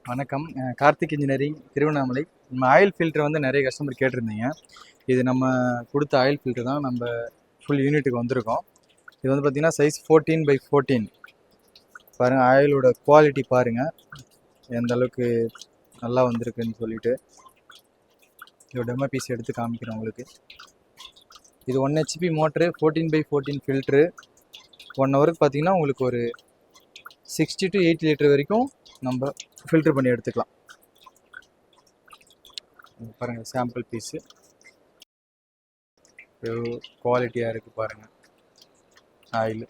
வணக்கம். கார்த்திக் இன்ஜினியரிங் திருவண்ணாமலை. நம்ம oil filter வந்து நிறைய கஸ்டமர் கேட்டிருந்தீங்க. இது நம்ம கொடுத்த ஆயில் ஃபில்டர் தான். நம்ம ஃபுல் யூனிட்டுக்கு வந்திருக்கோம். இது வந்து பார்த்திங்கன்னா சைஸ் 14x14. பாருங்கள், ஆயிலோட குவாலிட்டி பாருங்கள் எந்த அளவுக்கு நல்லா வந்திருக்குன்னு சொல்லிட்டு. இதோட டெமோ பீஸ் எடுத்து காமிக்கிறேன் உங்களுக்கு. இது 1 HP மோட்ரு, 14x14 ஃபில்ட்ரு. 1 ஹவருக்கு பார்த்திங்கன்னா உங்களுக்கு ஒரு 60 to 80 லிட்டர் வரைக்கும் நம்ம ஃபில்டர் பண்ணி எடுத்துக்கலாம். பாருங்கள், சாம்பிள் பீஸு குவாலிட்டியாக இருக்குது பாருங்கள் ஆயில்.